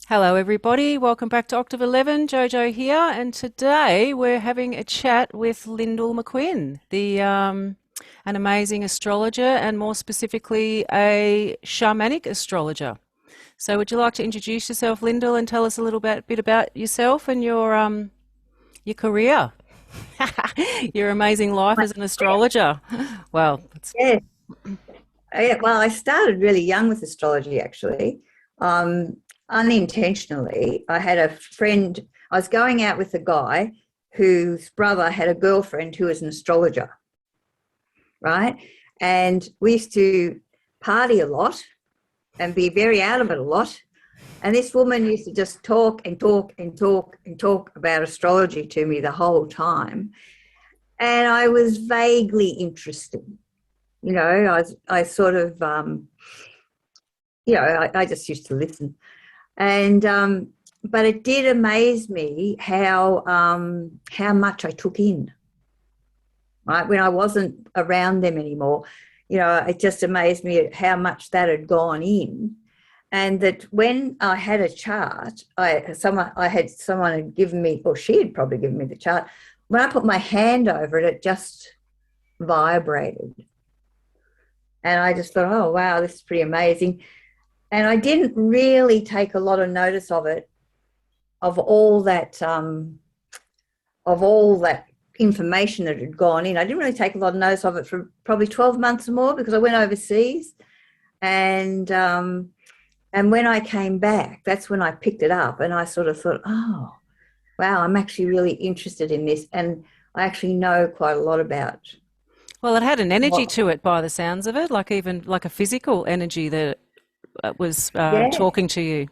Hello, everybody. Welcome back to Octave11. Jojo here, and today we're having a chat with Lyndall McQuinn, an amazing astrologer, and more specifically, a shamanic astrologer. So, would you like to introduce yourself, Lyndall, and tell us a bit about yourself and your career, your amazing life as an astrologer? Well, it's Yeah. Well, I started really young with astrology, actually. Unintentionally. I had a friend, I was going out with a guy whose brother had a girlfriend who was an astrologer, right? And we used to party a lot and be very out of it a lot. And this woman used to just talk and talk and talk and talk about astrology to me the whole time. And I was vaguely interested. I sort of, I just used to listen. And but it did amaze me how much I took in, right? When I wasn't around them anymore, it just amazed me at how much that had gone in. And that when I had a chart, someone had given me, or she had probably given me the chart. When I put my hand over it, it just vibrated. And I just thought, oh, wow, this is pretty amazing. And I didn't really take a lot of notice of it, of all that information that had gone in. I didn't really take a lot of notice of it for probably 12 months or more, because I went overseas. And when I came back, that's when I picked it up, and I sort of thought, oh, wow, I'm actually really interested in this. And I actually know quite a lot about well, it had an energy what, to it by the sounds of it, like even like a physical energy that was yeah, talking to you.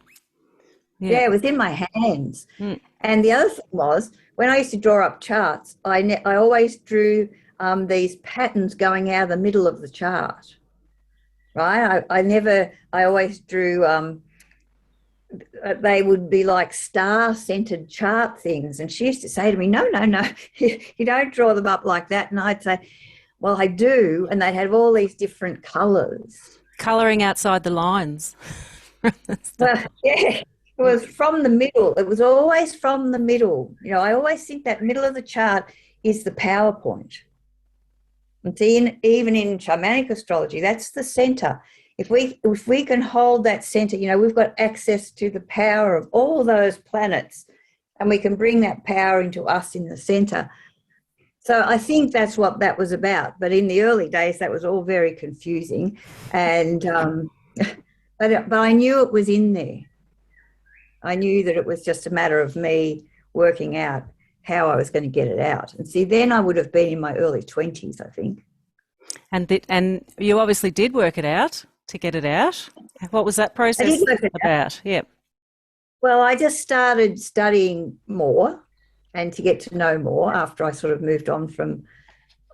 Yeah. yeah, it was in my hands. Mm. And the other thing was, when I used to draw up charts, I always drew these patterns going out of the middle of the chart, right? I always drew, they would be like star-centered chart things. And she used to say to me, no, no, no, you don't draw them up like that. And I'd say, well, I do. And they'd have all these different colors. Colouring outside the lines. Well, yeah, it was from the middle. It was always from the middle. I always think that middle of the chart is the power point. And see, even in shamanic astrology, that's the center. If we can hold that center, we've got access to the power of all those planets, and we can bring that power into us in the center. So I think that's what that was about. But in the early days, that was all very confusing, and but I knew it was in there. I knew that it was just a matter of me working out how I was going to get it out. And see, then I would have been in my early 20s, I think. And you obviously did work it out to get it out. What was that I did process work it out. about? Yeah. Well, I just started studying more and to get to know more after I sort of moved on from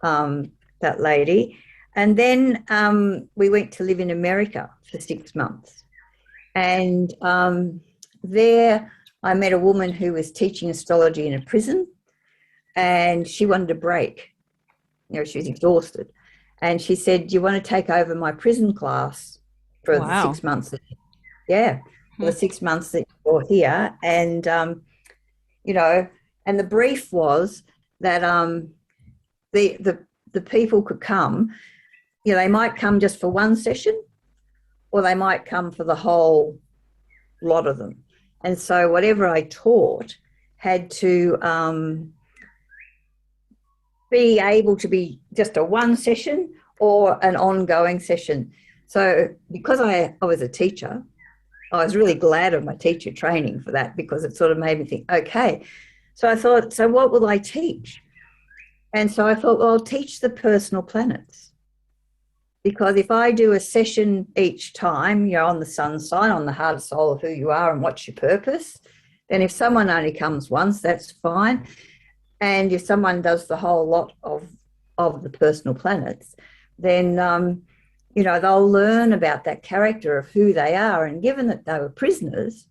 that lady. And then we went to live in America for 6 months. And there I met a woman who was teaching astrology in a prison, and she wanted a break. She was exhausted. And she said, do you want to take over my prison class for the Wow. 6 months? Yeah, for Hmm. the 6 months that you're here. And, and the brief was that the people could come, they might come just for one session, or they might come for the whole lot of them. And so whatever I taught had to be able to be just a one session or an ongoing session. So because I was a teacher, I was really glad of my teacher training for that, because it sort of made me think, okay. So I thought, so what will I teach? And so I thought, well, I'll teach the personal planets. Because if I do a session each time, you're on the sun sign, on the heart and soul of who you are and what's your purpose, then if someone only comes once, that's fine. And if someone does the whole lot of the personal planets, then, they'll learn about that character of who they are. And given that they were prisoners,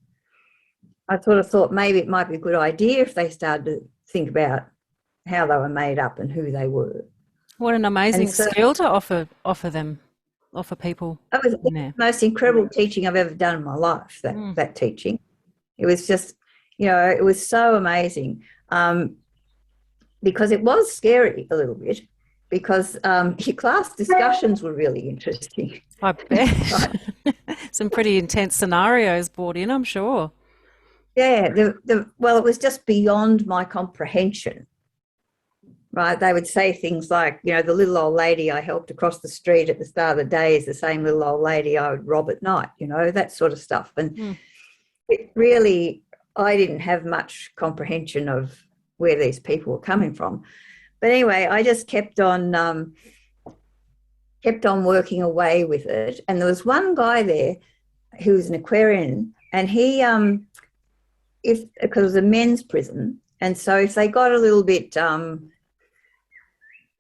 I sort of thought maybe it might be a good idea if they started to think about how they were made up and who they were. What an And amazing so skill to offer people that was the in there. most incredible teaching I've ever done in my life, Mm. that teaching. It was just, it was so amazing, because it was scary a little bit, because your class discussions were really interesting. I bet. Right? Some pretty intense scenarios brought in, I'm sure. Yeah, well, it was just beyond my comprehension. Right, they would say things like, the little old lady I helped across the street at the start of the day is the same little old lady I would rob at night, that sort of stuff. And it really, I didn't have much comprehension of where these people were coming from. But anyway, I just kept on working away with it. And there was one guy there who was an Aquarian, and he, because it was a men's prison, and so if they got a little bit,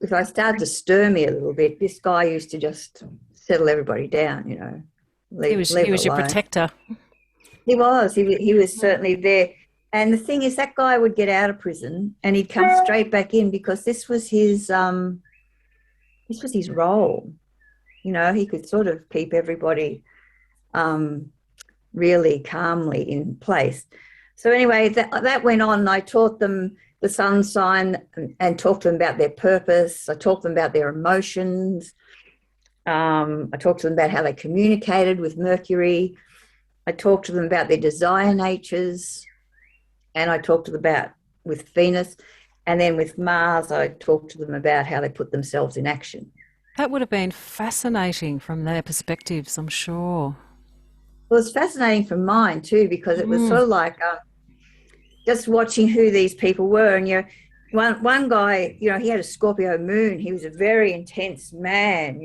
if I started to stir me a little bit, this guy used to just settle everybody down, He was your protector. He was. He was certainly there. And the thing is, that guy would get out of prison and he'd come straight back in, because this was his role. He could sort of keep everybody really calmly in place. So anyway, that went on, and I taught them the sun sign and talked to them about their purpose. I talked to them about their emotions. I talked to them about how they communicated with Mercury. I talked to them about their desire natures, and I talked to them about with Venus. And then with Mars, I talked to them about how they put themselves in action. That would have been fascinating from their perspectives, I'm sure. Well, it's fascinating from mine too, because it was sort of like just watching who these people were. And one guy, he had a Scorpio moon. He was a very intense man,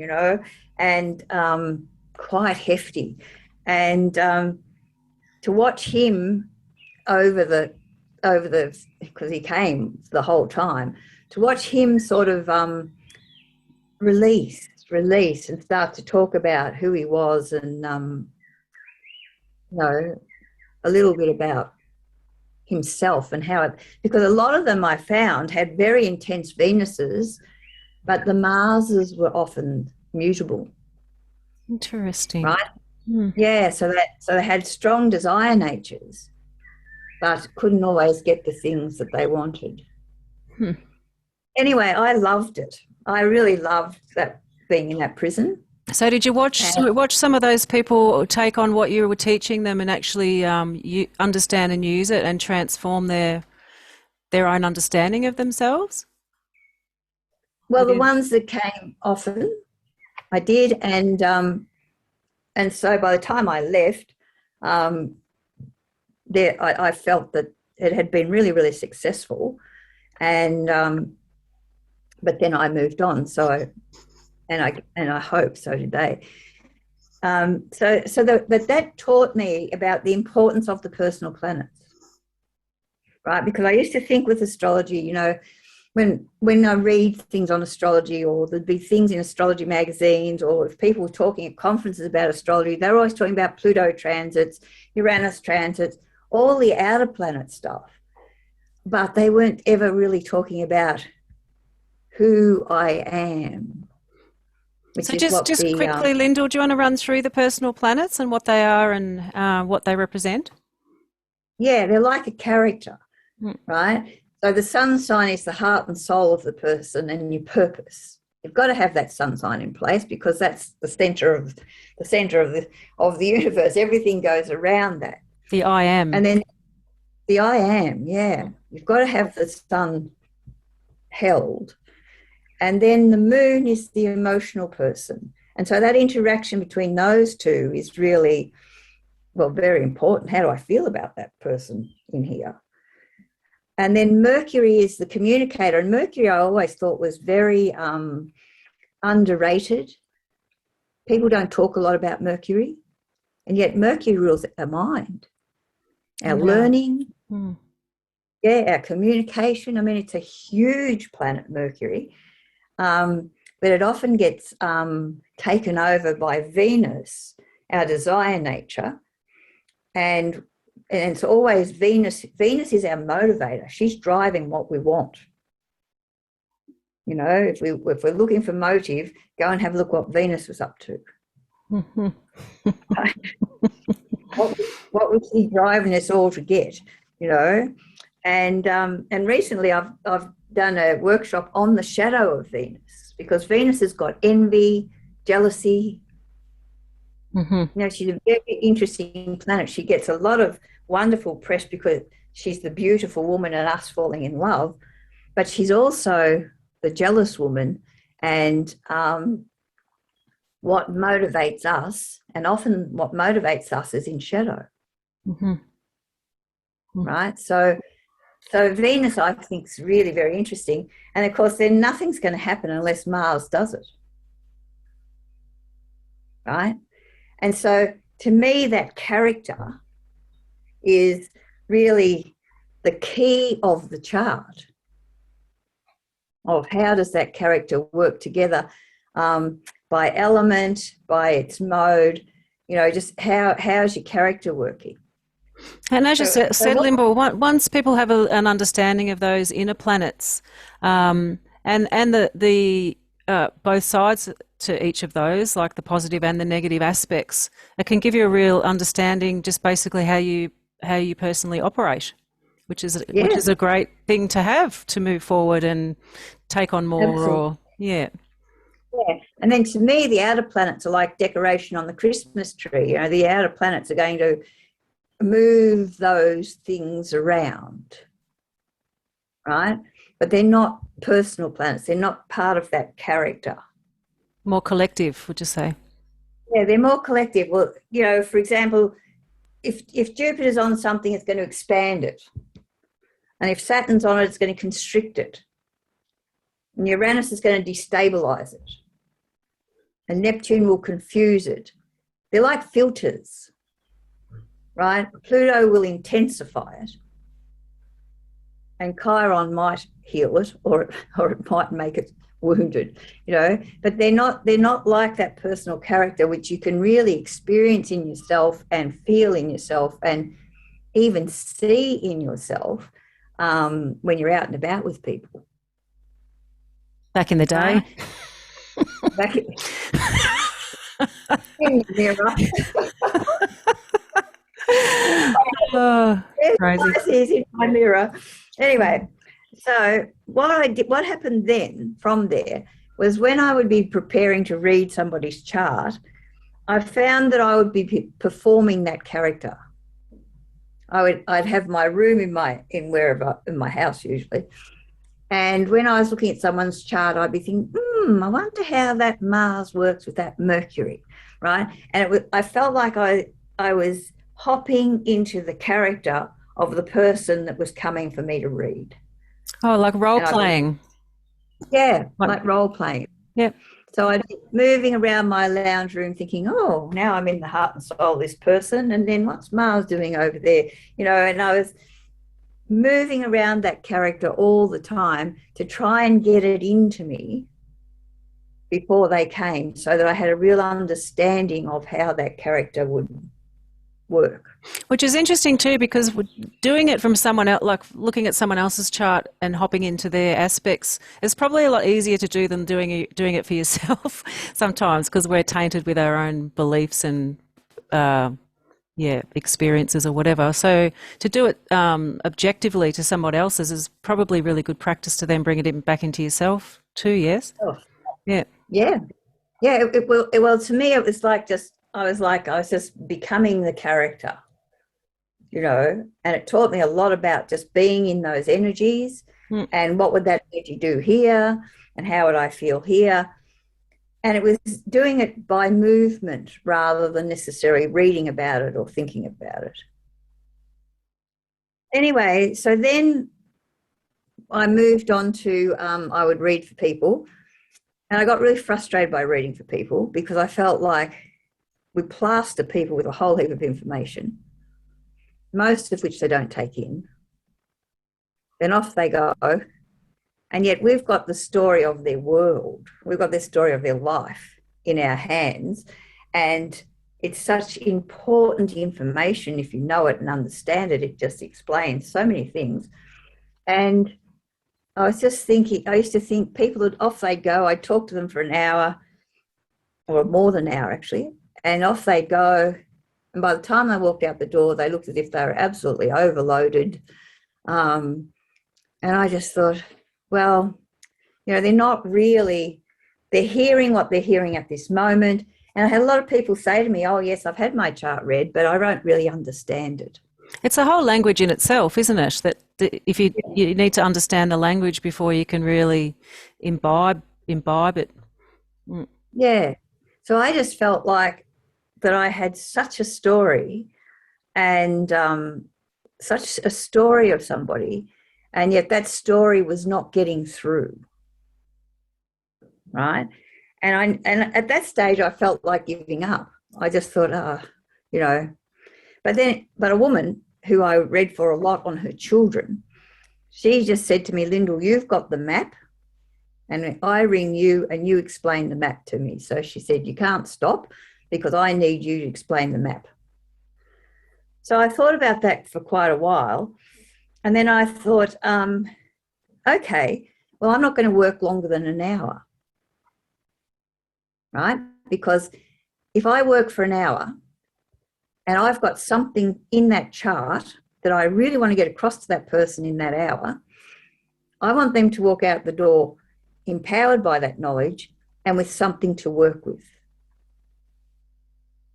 and quite hefty. And to watch him over the because he came the whole time, to watch him sort of release and start to talk about who he was, and a little bit about himself and how because a lot of them I found had very intense Venuses, but the Marses were often mutable. Interesting. Right? Yeah, so they had strong desire natures, but couldn't always get the things that they wanted. Anyway, I loved it. I really loved that, being in that prison. So did you watch some of those people take on what you were teaching them and actually understand and use it and transform their own understanding of themselves? Well, the ones that came often, I did, and so by the time I left, I felt that it had been really, really successful, and but then I moved on. So I hope so did they. But that taught me about the importance of the personal planets, right? Because I used to think with astrology, when I read things on astrology, or there'd be things in astrology magazines, or if people were talking at conferences about astrology, they were always talking about Pluto transits, Uranus transits, all the outer planet stuff. But they weren't ever really talking about who I am. So just quickly, Lyndall, do you want to run through the personal planets and what they are and what they represent? Yeah, they're like a character, right? So the sun sign is the heart and soul of the person and your purpose. You've got to have that sun sign in place, because that's the center of the universe. Everything goes around that. The I am. And then the I am, yeah. You've got to have the sun held. And then the moon is the emotional person. And so that interaction between those two is really, very important. How do I feel about that person in here? And then Mercury is the communicator. And Mercury, I always thought, was very underrated. People don't talk a lot about Mercury. And yet Mercury rules our mind, our learning, our communication. I mean, it's a huge planet, Mercury. But it often gets taken over by Venus, our desire nature, and it's always Venus. Venus is our motivator. She's driving what we want. If we're looking for motive, go and have a look what Venus was up to. what was he driving us all to get, you know? And recently I've done a workshop on the shadow of Venus, because Venus has got envy, jealousy. Mm-hmm. You know, she's a very interesting planet. She gets a lot of wonderful press because she's the beautiful woman and us falling in love, but she's also the jealous woman. And what motivates us, and often what motivates us, is in shadow. Mm-hmm. Mm-hmm. Right? So Venus, I think, is really very interesting. And of course, then nothing's going to happen unless Mars does it. Right? And so to me, that character is really the key of the chart, of how does that character work together, by element, by its mode, you know, just how's your character working. And as you said, Lyndall, once people have an understanding of those inner planets, and the both sides to each of those, like the positive and the negative aspects, it can give you a real understanding, just basically how you personally operate, which is a great thing to have to move forward and take on more. Absolutely. Or yeah. And then to me, the outer planets are like decoration on the Christmas tree. You know, the outer planets are going to move those things around, right? But they're not personal planets. They're not part of that character. More collective, would you say? Yeah, they're more collective. Well, you know, for example, if Jupiter's on something, it's going to expand it. And if Saturn's on it, it's going to constrict it. And Uranus is going to destabilize it. And Neptune will confuse it. They're like filters, right? Pluto will intensify it. And Chiron might heal it, or it might make it wounded, you know. But they're not like that personal character, which you can really experience in yourself and feel in yourself and even see in yourself when you're out and about with people. Back in the day. Back in the mirror. Oh, crazy. Pisces in my mirror. Anyway, so what happened then from there was, when I would be preparing to read somebody's chart, I found that I would be performing that character. I'd have my room in my house usually. And when I was looking at someone's chart, I'd be thinking, I wonder how that Mars works with that Mercury, right? And I felt like I was hopping into the character of the person that was coming for me to read. Oh, like role playing. Yeah, like role playing. Yeah. So I'd be moving around my lounge room thinking, oh, now I'm in the heart and soul of this person. And then what's Mars doing over there? You know, and I was moving around that character all the time to try and get it into me before they came, so that I had a real understanding of how that character would work. Which is interesting too, because doing it from someone else, like looking at someone else's chart and hopping into their aspects, is probably a lot easier to do than doing it for yourself sometimes, because we're tainted with our own beliefs and experiences or whatever. So to do it objectively to someone else's is probably really good practice to then bring it back into yourself too. Yes. Oh. Yeah. Well, to me, it was like I was just becoming the character, you know, and it taught me a lot about just being in those energies and what would that energy do here and how would I feel here. And it was doing it by movement rather than necessarily reading about it or thinking about it. Anyway, so then I moved on to, I would read for people. And I got really frustrated by reading for people, because I felt like we plaster people with a whole heap of information, most of which they don't take in. Then off they go. And yet we've got the story of their world. We've got the story of their life in our hands. And it's such important information. If you know it and understand it, it just explains so many things. And I was just thinking, I used to think people would, off they go. I'd talk to them for an hour or more than an hour actually, and off they go. And by the time they walked out the door, they looked as if they were absolutely overloaded. And I just thought, well, they're not really, they're hearing what they're hearing at this moment. And I had a lot of people say to me, oh, yes, I've had my chart read, but I don't really understand it. It's a whole language in itself, isn't it? That if you need to understand the language before you can really imbibe it. Mm. Yeah. So I just felt like that I had such a story and such a story of somebody, and yet that story was not getting through. Right. And at that stage, I felt like giving up. I just thought, but a woman who I read for a lot on her children, she just said to me, Lyndall, you've got the map, and I ring you and you explain the map to me. So she said, you can't stop because I need you to explain the map. So I thought about that for quite a while. And then I thought, okay, well, I'm not going to work longer than an hour. Right? Because if I work for an hour and I've got something in that chart that I really want to get across to that person in that hour, I want them to walk out the door empowered by that knowledge and with something to work with.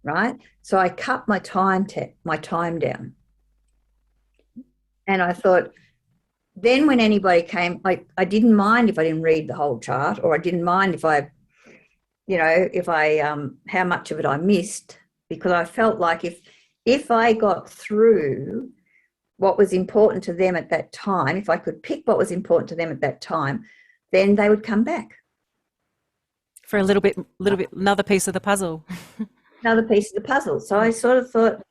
Right? So I cut my time down. And I thought, then when anybody came, I didn't mind if I didn't read the whole chart, or I didn't mind if I how much of it I missed, because I felt like if I got through what was important to them at that time, if I could pick what was important to them at that time, then they would come back. For a little bit, another piece of the puzzle. Another piece of the puzzle. So I sort of thought,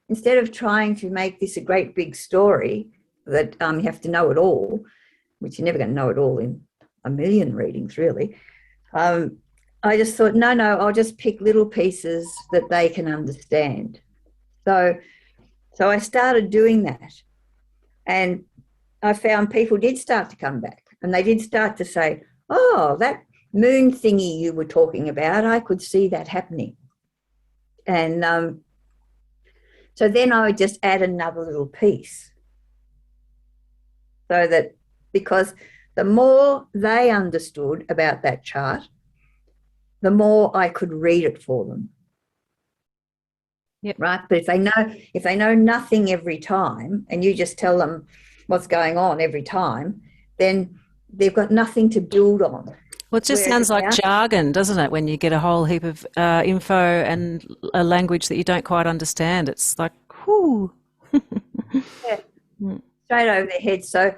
instead of trying to make this a great big story that you have to know it all, which you're never going to know it all in a million readings, really, I just thought, no, I'll just pick little pieces that they can understand. So I started doing that, and I found people did start to come back, and they did start to say, oh, that moon thingy you were talking about, I could see that happening. And so then I would just add another little piece, so that, because the more they understood about that chart, the more I could read it for them. Yep. Right. But if they know nothing every time, and you just tell them what's going on every time, then they've got nothing to build on. Well, it just sounds like jargon, doesn't it? When you get a whole heap of info and a language that you don't quite understand, it's like, whoo. Yeah. Straight over their heads. So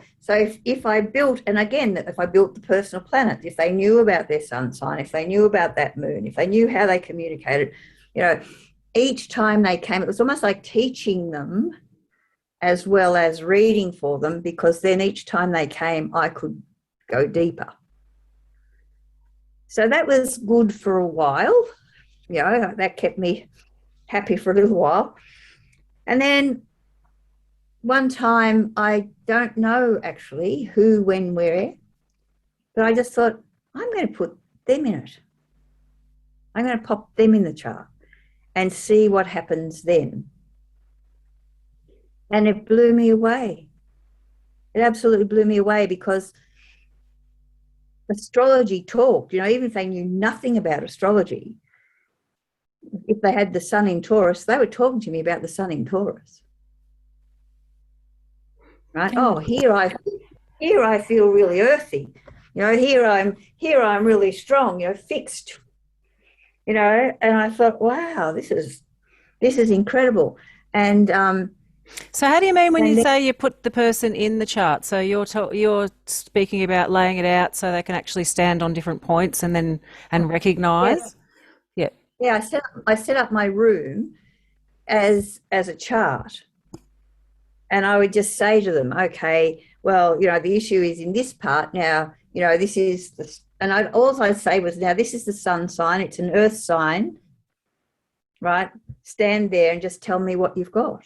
if I built, and again, if I built the personal planet, if they knew about their sun sign, if they knew about that moon, if they knew how they communicated, each time they came, it was almost like teaching them as well as reading for them, because then each time they came, I could go deeper. So that was good for a while. That kept me happy for a little while. And then one time, I don't know actually who, when, where, but I just thought, I'm going to put them in it. I'm going to pop them in the chart and see what happens then. And it blew me away. It absolutely blew me away, because astrology talked, even if they knew nothing about astrology, if they had the sun in Taurus, they were talking to me about the sun in Taurus. Right? Oh, here I feel really earthy. Here I'm really strong, fixed. And I thought, wow, this is incredible. And so how do you mean when you say you put the person in the chart? So you're speaking about laying it out so they can actually stand on different points and recognize? Yeah. Yeah, I set up my room as a chart. And I would just say to them, okay, well, the issue is in this part now, this is all I'd say was, now this is the sun sign, it's an earth sign, right? Stand there and just tell me what you've got.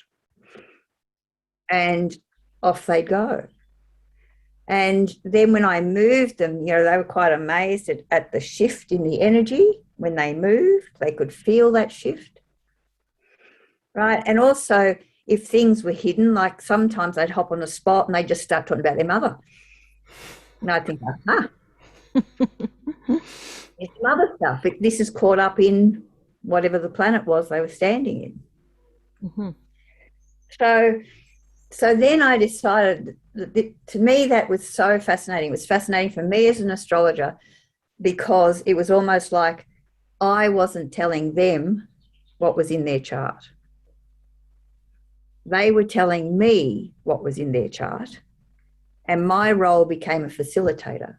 And off they'd go. And then when I moved them, they were quite amazed at the shift in the energy. When they moved, they could feel that shift. right? And also, if things were hidden, like sometimes I'd hop on a spot and they'd just start talking about their mother. And I'd think, there's some other stuff. This is caught up in whatever the planet was they were standing in. Mm-hmm. So then I decided that to me that was so fascinating. It was fascinating for me as an astrologer because it was almost like I wasn't telling them what was in their chart. They were telling me what was in their chart, and my role became a facilitator.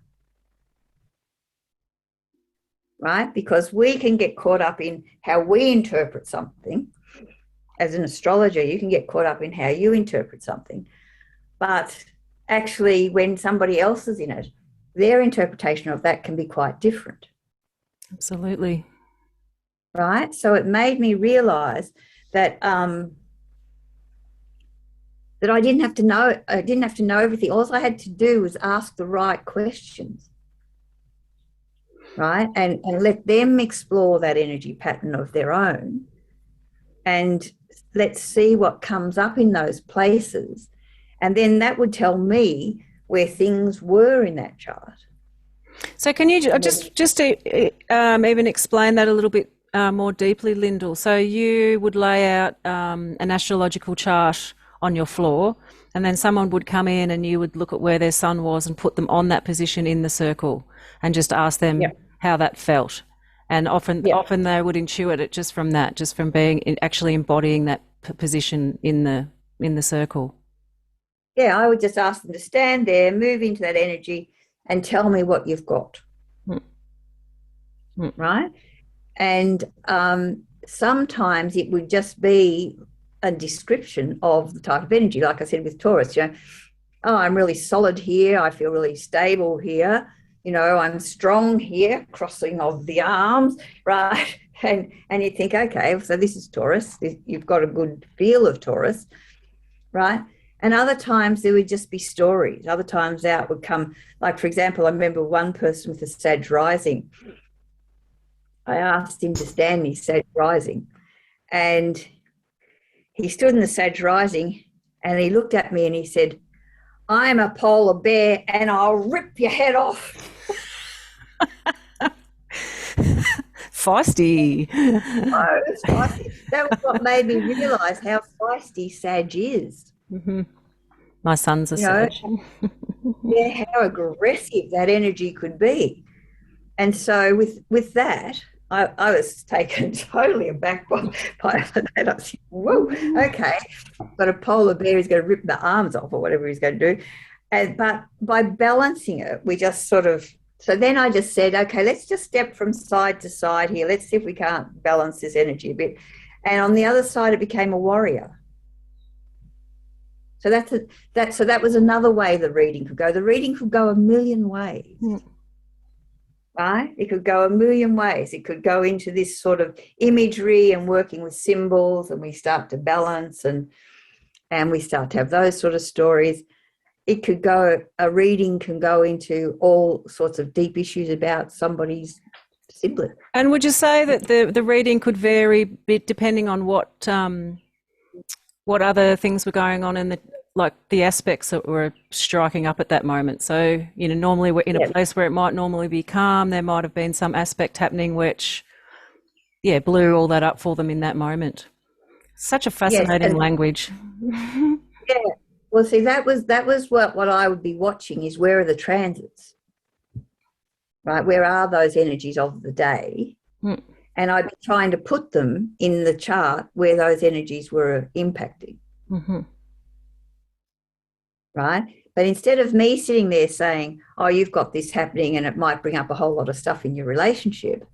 Right? Because we can get caught up in how we interpret something. As an astrologer, you can get caught up in how you interpret something. But actually, when somebody else is in it, their interpretation of that can be quite different. Absolutely. Right? So it made me realize that that I didn't have to know everything. All I had to do was ask the right questions. Right? And let them explore that energy pattern of their own. And let's see what comes up in those places. And then that would tell me where things were in that chart. So can you just even explain that a little bit more deeply, Lyndall? So you would lay out an astrological chart on your floor, and then someone would come in and you would look at where their sun was and put them on that position in the circle and just ask them how that felt. And often they would intuit it just from that, just from actually embodying that position in the circle. Yeah, I would just ask them to stand there, move into that energy, and tell me what you've got. Right? And sometimes it would just be a description of the type of energy. Like I said with Taurus, I'm really solid here. I feel really stable here. I'm strong here, crossing of the arms, right? And you think, okay, so this is Taurus. You've got a good feel of Taurus, right? And other times there would just be stories. Other times out would come, like, for example, I remember one person with a Sag rising. I asked him to stand me Sag rising, and he stood in the Sag rising and he looked at me and he said, I'm a polar bear and I'll rip your head off. Feisty. Oh, it's feisty. That was what made me realise how feisty Sag is. Mm-hmm. My son's a Sag. Yeah, how aggressive that energy could be. And so with that, I was taken totally aback by that. I was like, whoa, okay. But a polar bear is going to rip the arms off or whatever he's going to do. But by balancing it, we just so then I just said, okay, let's just step from side to side here. Let's see if we can't balance this energy a bit. And on the other side, it became a warrior. So that was another way the reading could go. The reading could go a million ways. Right? It could go a million ways. It could go into this sort of imagery and working with symbols, and we start to balance and we start to have those sort of stories. It could go, a reading can go into all sorts of deep issues about somebody's sibling. And would you say that the reading could vary a bit depending on what other things were going on in the aspects that were striking up at that moment? So, normally we're in a place where it might normally be calm. There might have been some aspect happening which, blew all that up for them in that moment. Such a fascinating language. Yeah. Well, see, that was what I would be watching is where are the transits, right? Where are those energies of the day? And I'd be trying to put them in the chart where those energies were impacting. Mm-hmm. Right? But instead of me sitting there saying, oh, you've got this happening and it might bring up a whole lot of stuff in your relationship,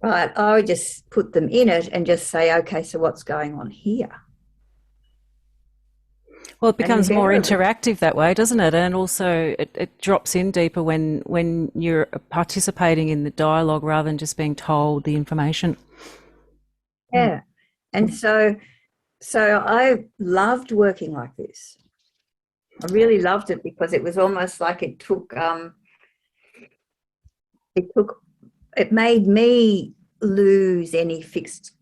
right, I would just put them in it and just say, okay, so what's going on here? Well, it becomes more interactive that way, doesn't it? And also it drops in deeper when you're participating in the dialogue rather than just being told the information. Yeah. And so I loved working like this. I really loved it because it was almost like it made me lose any fixed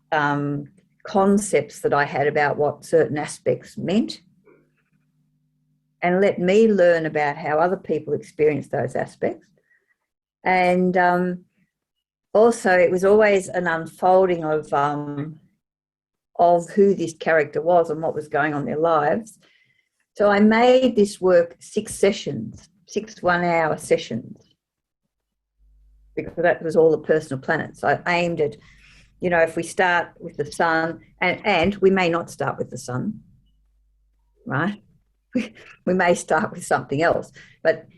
concepts that I had about what certain aspects meant, and let me learn about how other people experience those aspects. And also, it was always an unfolding of who this character was and what was going on in their lives. So I made this work 6 sessions, 6 one-hour sessions, because that was all the personal planets. I aimed at, if we start with the sun, and we may not start with the sun, right? We may start with something else. But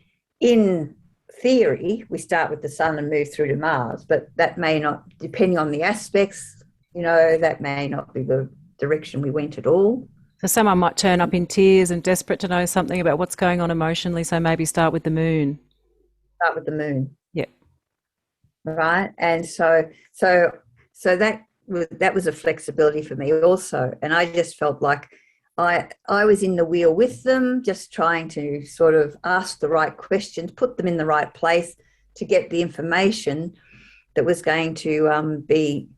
in theory, we start with the sun and move through to Mars, but that may not, depending on the aspects, that may not be the direction we went at all. So someone might turn up in tears and desperate to know something about what's going on emotionally, so maybe start with the moon. Start with the moon. Yeah. Right. And so that was a flexibility for me also. And I just felt like I was in the wheel with them, just trying to sort of ask the right questions, put them in the right place to get the information that was going to be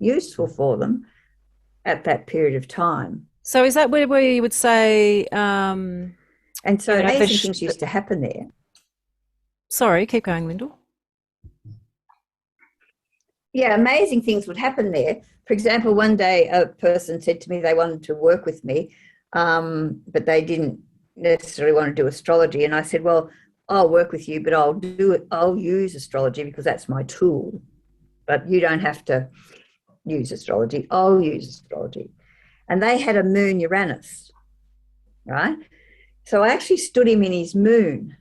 useful for them at that period of time. So is that where you would say... and so amazing things used to happen there. Sorry, keep going, Lyndall. Yeah, amazing things would happen there. For example, one day a person said to me they wanted to work with me, but they didn't necessarily want to do astrology. And I said, well, I'll work with you, but I'll use astrology because that's my tool. But you don't have to use astrology. I'll use astrology. And they had a moon Uranus, right? So I actually stood him in his moon,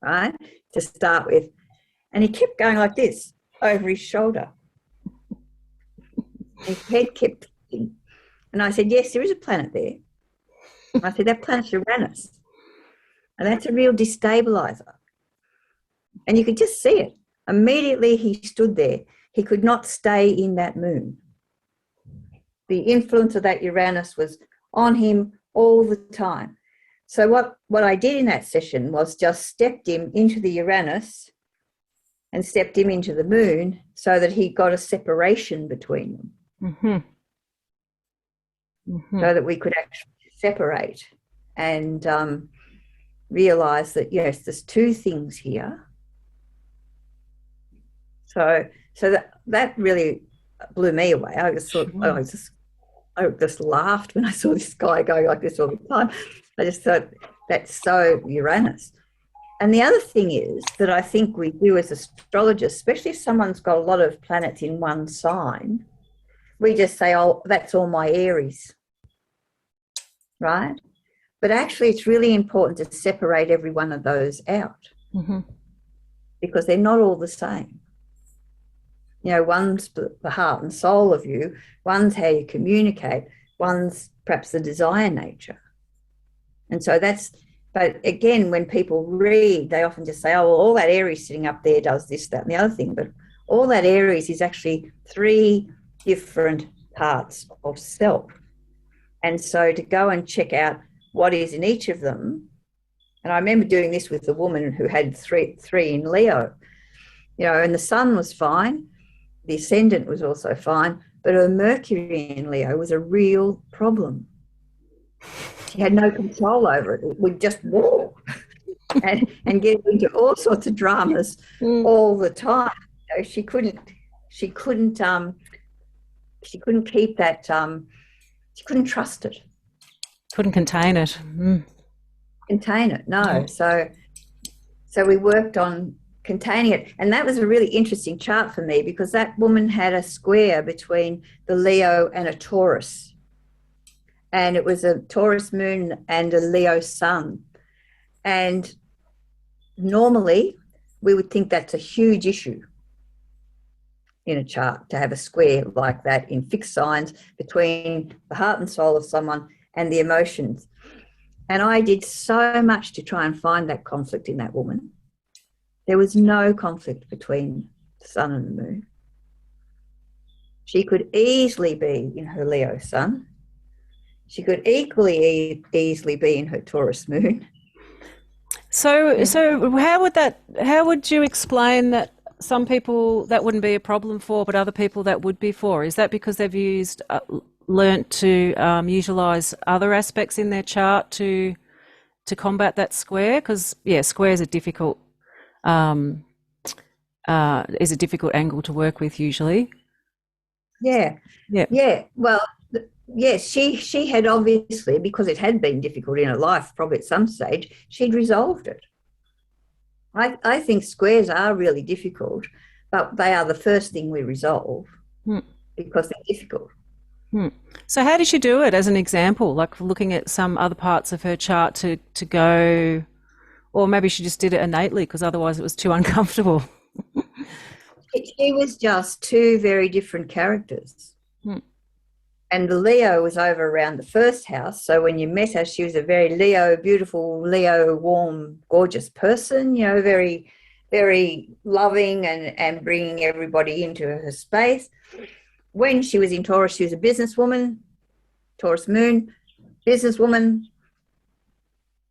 right, to start with. And he kept going like this over his shoulder. His head kept thinking. And I said, yes, there is a planet there. I said, that planet's Uranus. And that's a real destabilizer. And you could just see it. Immediately he stood there. He could not stay in that moon. The influence of that Uranus was on him all the time. So what I did in that session was just stepped him into the Uranus and stepped him into the moon so that he got a separation between them. Mm-hmm. Mm-hmm. So that we could actually separate and realise that, yes, there's 2 things here. So that really blew me away. I just thought, I just laughed when I saw this guy going like this all the time. I just thought, that's so Uranus. And the other thing is that I think we do as astrologers, especially if someone's got a lot of planets in one sign, we just say, oh, that's all my Aries, right? But actually it's really important to separate every one of those out, because they're not all the same. One's the heart and soul of you, one's how you communicate, one's perhaps the desire nature. And so but again, when people read, they often just say, oh, well, all that Aries sitting up there does this, that, and the other thing. But all that Aries is actually 3 different parts of self. And so to go and check out what is in each of them, and I remember doing this with a woman who had three in Leo, and the sun was fine, the ascendant was also fine, but her Mercury in Leo was a real problem. She had no control over it. It would just walk and get into all sorts of dramas all the time. She couldn't keep that. She couldn't trust it. Couldn't contain it. Contain it, no. So we worked on containing it, and that was a really interesting chart for me because that woman had a square between the Leo and a Taurus. And it was a Taurus moon and a Leo sun. And normally we would think that's a huge issue in a chart, to have a square like that in fixed signs between the heart and soul of someone and the emotions. And I did so much to try and find that conflict in that woman. There was no conflict between the sun and the moon. She could easily be in her Leo sun. She could equally easily be in her Taurus moon. So how would you explain that some people that wouldn't be a problem for, but other people that would be for? Is that because they've learnt to utilize other aspects in their chart to combat that square? Because yeah, squares are difficult. Is a difficult angle to work with usually. Yeah. Yeah. Yeah. Well, yes, she had obviously, because it had been difficult in her life, probably at some stage, she'd resolved it. I think squares are really difficult, but they are the first thing we resolve because they're difficult. So how did she do it as an example, like looking at some other parts of her chart to go, or maybe she just did it innately because otherwise it was too uncomfortable? She was just two very different characters. And the Leo was over around the first house. So when you met her, she was a very Leo, beautiful Leo, warm, gorgeous person, you know, very, very loving and bringing everybody into her space. When she was in Taurus, she was a businesswoman, Taurus moon, businesswoman,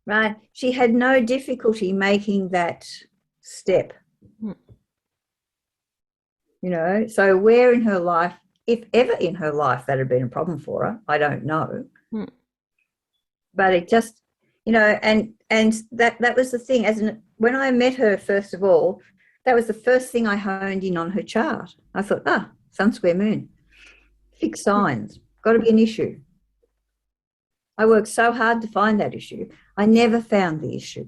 right? She had no difficulty making that step. You know, so where in her life, if ever in her life that had been a problem for her, I don't know. But it just, you know, and that was the thing. When I met her, first of all, that was the first thing I honed in on her chart. I thought, sun square moon, fixed signs, got to be an issue. I worked so hard to find that issue. I never found the issue.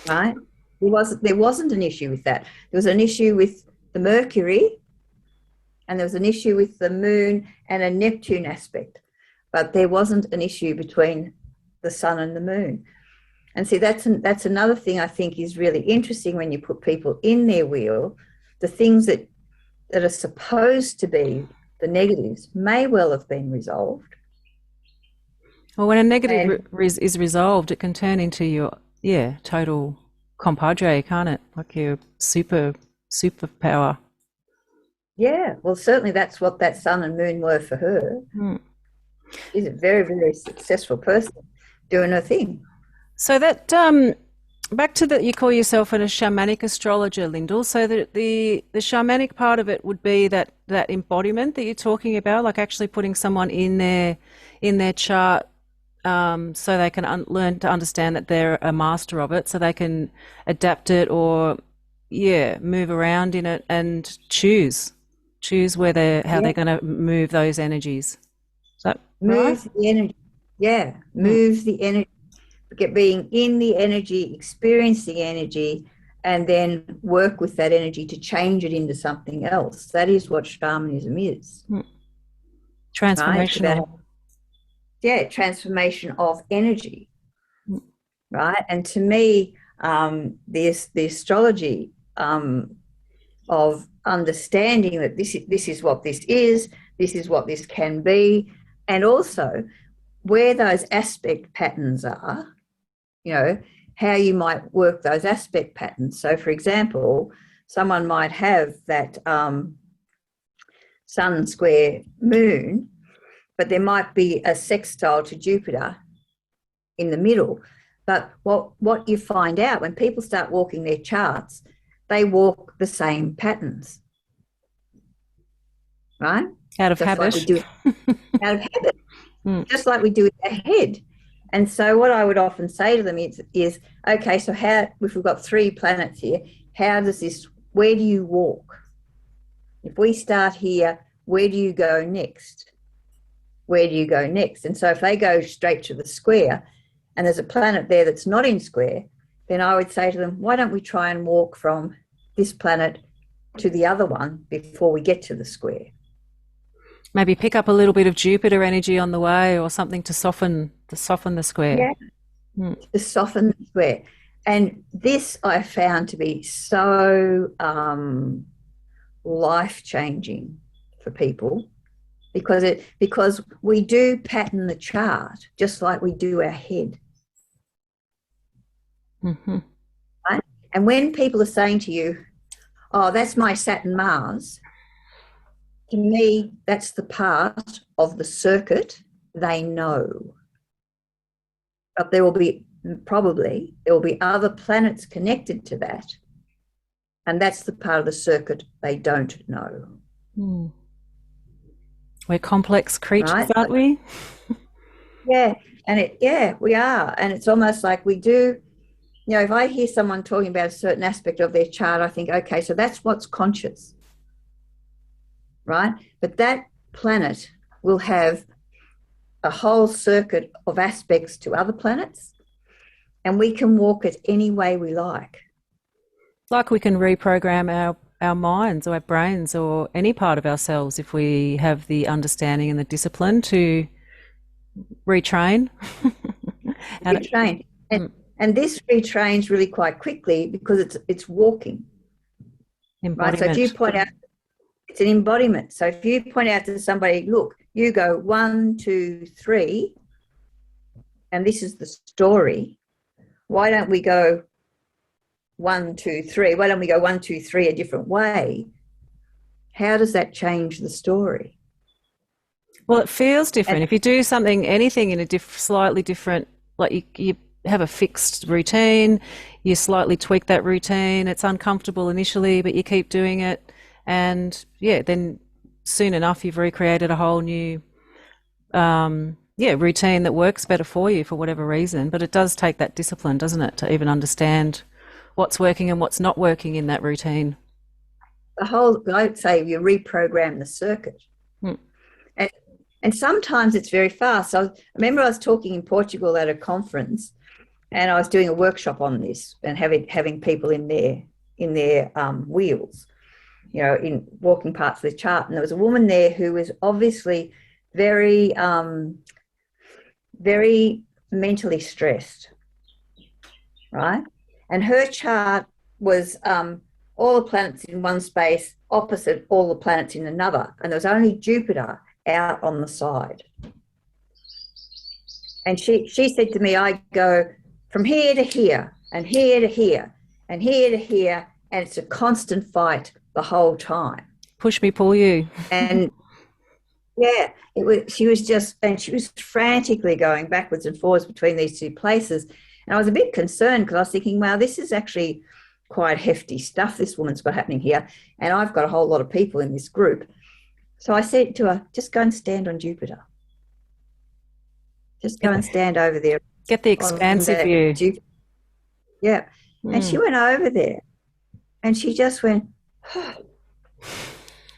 Right? There wasn't an issue with that. There was an issue with the Mercury, and there was an issue with the moon and a Neptune aspect, but there wasn't an issue between the sun and the moon. And see, that's another thing I think is really interesting when you put people in their wheel. The things that are supposed to be the negatives may well have been resolved. Well, when a negative is resolved, it can turn into your total compadre, can't it? Like your superpower. Yeah, well, certainly that's what that sun and moon were for her. She's a very, very successful person doing her thing. So that back to that, you call yourself a shamanic astrologer, Lyndall. So that the shamanic part of it would be that embodiment that you're talking about, like actually putting someone in their chart, so they can learn to understand that they're a master of it, so they can adapt it or move around in it and choose where how they're going to move those energies. Is that right? The energy. Yeah, moves the energy. Being in the energy, experience the energy, and then work with that energy to change it into something else. That is what shamanism is. Transformational. Right? Transformation of energy. Right? And to me, the astrology of understanding that this is what this is what this can be, and also where those aspect patterns are, you know, how you might work those aspect patterns. So, for example, someone might have that sun square moon, but there might be a sextile to Jupiter in the middle. But what you find out when people start walking their charts, they walk the same patterns, right? Out of habit. Out of habit, just like we do with our head. And so what I would often say to them is okay, so if we've got 3 planets here, where do you walk? If we start here, where do you go next? Where do you go next? And so if they go straight to the square and there's a planet there that's not in square, then I would say to them, why don't we try and walk from this planet to the other one before we get to the square? Maybe pick up a little bit of Jupiter energy on the way or something to soften the square. Yeah, to soften the square. And this I found to be so life-changing for people because we do pattern the chart just like we do our head. Right? And when people are saying to you, oh, that's my Saturn Mars, to me, that's the part of the circuit they know. But there will be other planets connected to that And that's the part of the circuit they don't know. Mm. We're complex creatures, Right? aren't we? Yeah. We are. And it's almost like we do, if I hear someone talking about a certain aspect of their chart, I think, okay, so that's what's conscious, right? But that planet will have a whole circuit of aspects to other planets, and we can walk it any way we like. Like we can reprogram our minds or our brains or any part of ourselves if we have the understanding and the discipline to retrain. Retrain. And this retrains really quite quickly because it's walking. Right. So if you point out, it's an embodiment. So if you point out to somebody, look, you go 1, 2, 3, and this is the story. Why don't we go 1, 2, 3? Why don't we go 1, 2, 3 a different way? How does that change the story? Well, it feels different. If you do anything in a slightly different, like you have a fixed routine, you slightly tweak that routine, it's uncomfortable initially, but you keep doing it. And then soon enough, you've recreated a whole new, routine that works better for you for whatever reason. But it does take that discipline, doesn't it, to even understand what's working and what's not working in that routine. I'd say you reprogram the circuit. And sometimes it's very fast. So I remember I was talking in Portugal at a conference, and I was doing a workshop on this and having people in their wheels, in walking parts of the chart. And there was a woman there who was obviously very, very mentally stressed, right? And her chart was all the planets in one space opposite all the planets in another. And there was only Jupiter out on the side. And she said to me, I go from here to here and here to here and here to here, and it's a constant fight the whole time. Push me, pull you. And she was frantically going backwards and forwards between these two places. And I was a bit concerned because I was thinking, wow, this is actually quite hefty stuff this woman's got happening here. And I've got a whole lot of people in this group. So I said to her, just go and stand on Jupiter. Just go and stand over there. Get the expansive view. Yeah. And she went over there and she just went,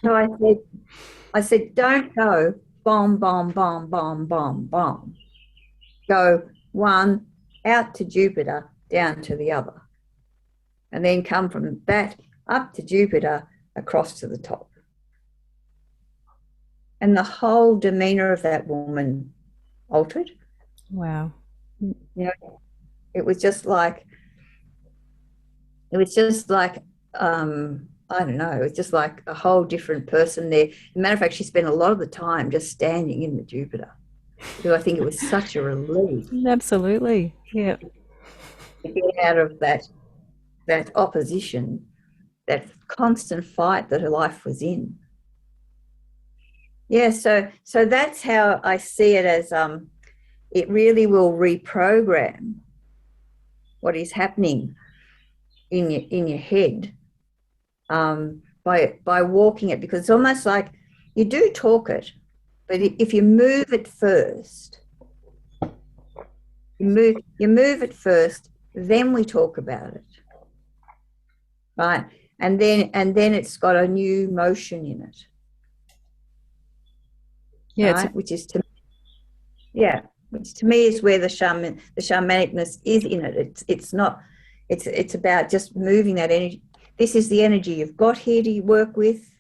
So I said, don't go bomb, bomb, bomb, bomb, bomb, bomb. Go one out to Jupiter, down to the other. And then come from that up to Jupiter, across to the top. And the whole demeanor of that woman altered. Wow. It was just like, I don't know, it was just like a whole different person there. As a matter of fact, she spent a lot of the time just standing in the Jupiter. So I think it was such a relief. Absolutely. Yeah. To get out of that opposition, that constant fight that her life was in. Yeah, so that's how I see it, as it really will reprogram what is happening in your head by walking it, because it's almost like you do talk it, but if you move it first, you move it first, then we talk about it, right? And then it's got a new motion in it. Yeah, right? Which to me is where the shamanicness is in it. It's not. It's about just moving that energy. This is the energy you've got here to work with.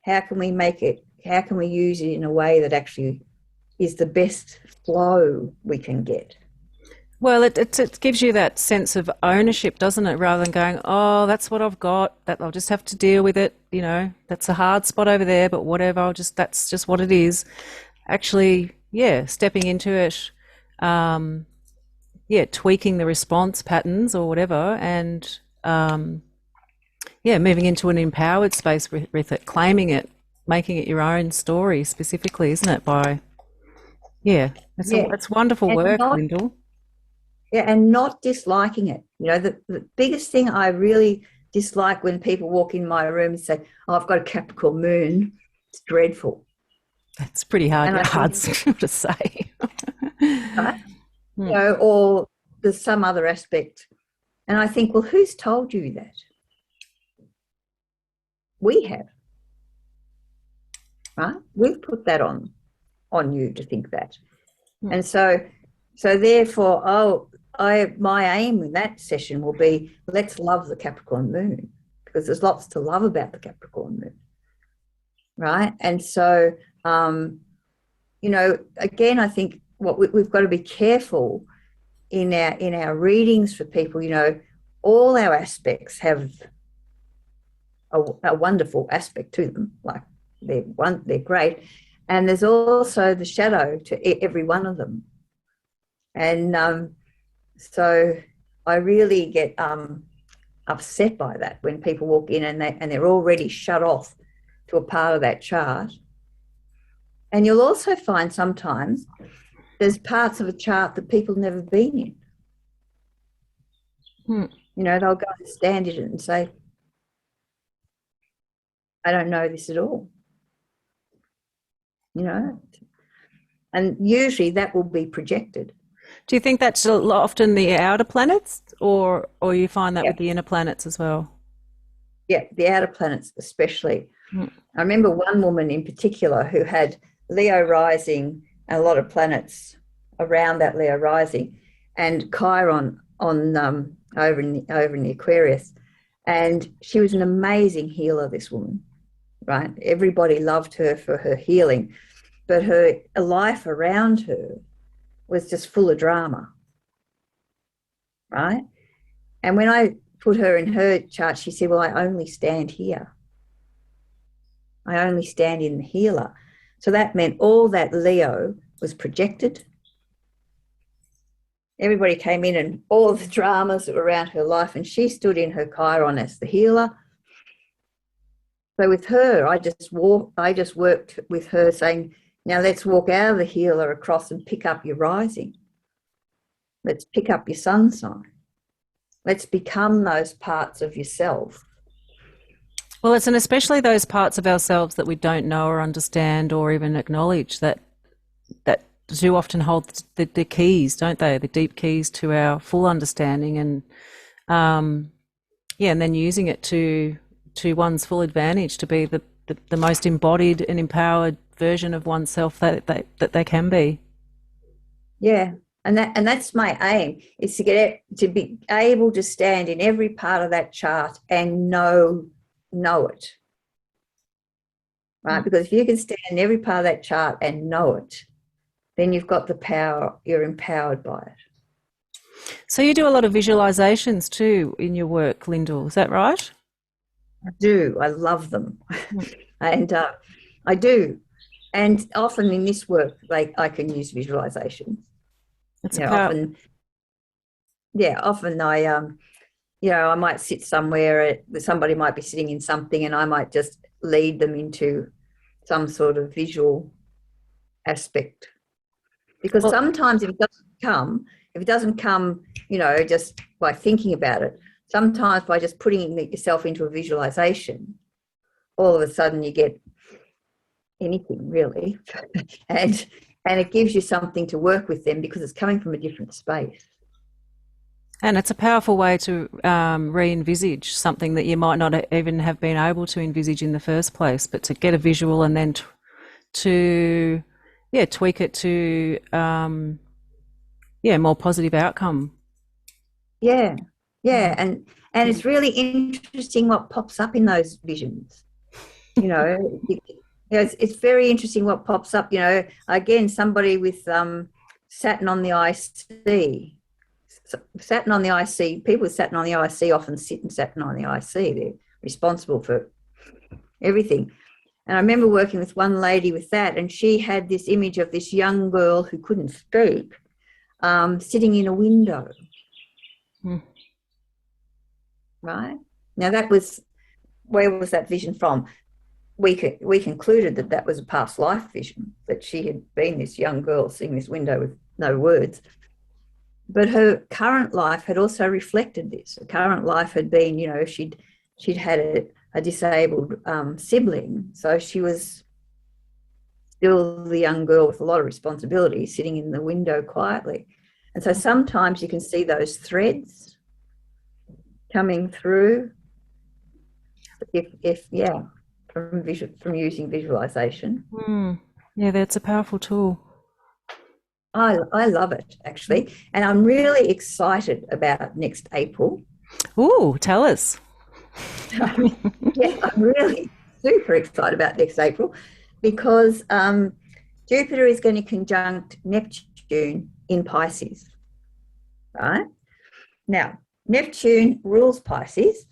How can we make it? How can we use it in a way that actually is the best flow we can get? Well, it gives you that sense of ownership, doesn't it? Rather than going, oh, that's what I've got, that I'll just have to deal with it. That's a hard spot over there, but whatever. That's just what it is. Actually, stepping into it, tweaking the response patterns or whatever, and moving into an empowered space with it, claiming it, making it your own story specifically, isn't it? It's wonderful work, Lyndall. Yeah, and not disliking it. The biggest thing I really dislike when people walk in my room and say, "Oh, I've got a Capricorn moon." It's dreadful. That's pretty hard, And I hard think, to say. right? Hmm. Or there's some other aspect. And I think, well, who's told you that? We have, right? We've put that on you to think that. And so therefore, my aim in that session will be, let's love the Capricorn moon, because there's lots to love about the Capricorn moon, right? And so, again, I think we've got to be careful in our readings for people. All our aspects have a wonderful aspect to them, like they're great, and there's also the shadow to every one of them. And so I really get upset by that when people walk in and they're already shut off to a part of that chart. And you'll also find sometimes there's parts of a chart that people have never been in. They'll go and stand in it and say, "I don't know this at all." And usually that will be projected. Do you think that's often the outer planets, or you find that Yeah. with the inner planets as well? Yeah, the outer planets especially. I remember one woman in particular who had Leo rising and a lot of planets around that Leo rising, and Chiron on over in the Aquarius, and she was an amazing healer, this woman, right? Everybody loved her for her healing, but her life around her was just full of drama, right? And when I put her in her chart, she said, "Well, I only stand here. I only stand in the healer." So that meant all that Leo was projected. Everybody came in and all the dramas that were around her life, and she stood in her Chiron as the healer. So with her, I just worked with her saying, "Now let's walk out of the healer across and pick up your rising. Let's pick up your sun sign. Let's become those parts of yourself." Well, it's especially those parts of ourselves that we don't know or understand or even acknowledge that do often hold the keys, don't they? The deep keys to our full understanding, and and then using it to one's full advantage to be the most embodied and empowered version of oneself that they can be. Yeah. And that's my aim, is to be able to stand in every part of that chart and know it, right? Because if you can stand in every part of that chart and know it, then you've got the power. You're empowered by it. So you do a lot of visualizations too in your work, Lyndall, is that right? I do. I love them. And I do. And often in this work, I can use visualizations. It's often I might sit somewhere, somebody might be sitting in something, and I might just lead them into some sort of visual aspect. Because sometimes if it doesn't come, just by thinking about it, sometimes by just putting yourself into a visualization, all of a sudden you get anything really. and it gives you something to work with them because it's coming from a different space. And it's a powerful way to re-envisage something that you might not even have been able to envisage in the first place, but to get a visual and then to tweak it to more positive outcome. Yeah. And it's really interesting what pops up in those visions. It's very interesting what pops up. Again, somebody with Saturn on the IC. Saturn on the IC, people with Saturn on the IC often sit in Saturn on the IC. They're responsible for everything. And I remember working with one lady with that, and she had this image of this young girl who couldn't speak, sitting in a window. Right? Now where was that vision from? We concluded that was a past life vision, that she had been this young girl sitting in this window with no words. But her current life had also reflected this. Her current life had been, she'd she'd had a disabled sibling, so she was still the young girl with a lot of responsibility sitting in the window quietly. And so sometimes you can see those threads coming through if from using visualization. Yeah, that's a powerful tool. I love it, actually. And I'm really excited about next April. Ooh, tell us. Yeah, I'm really super excited about next April because Jupiter is going to conjunct Neptune in Pisces, right? Now, Neptune rules Pisces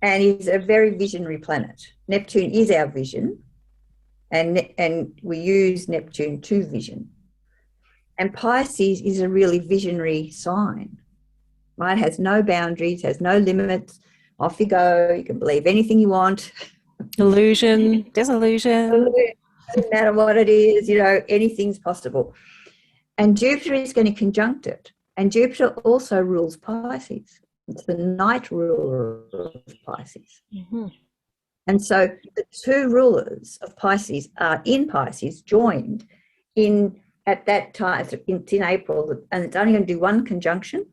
and is a very visionary planet. Neptune is our vision, and we use Neptune to vision. And Pisces is a really visionary sign, right? It has no boundaries, has no limits. Off you go. You can believe anything you want. Illusion, disillusion. Doesn't matter what it is, anything's possible. And Jupiter is going to conjunct it. And Jupiter also rules Pisces. It's the night ruler of Pisces. Mm-hmm. And so the two rulers of Pisces are in Pisces, joined at that time. It's in April, and it's only going to do one conjunction,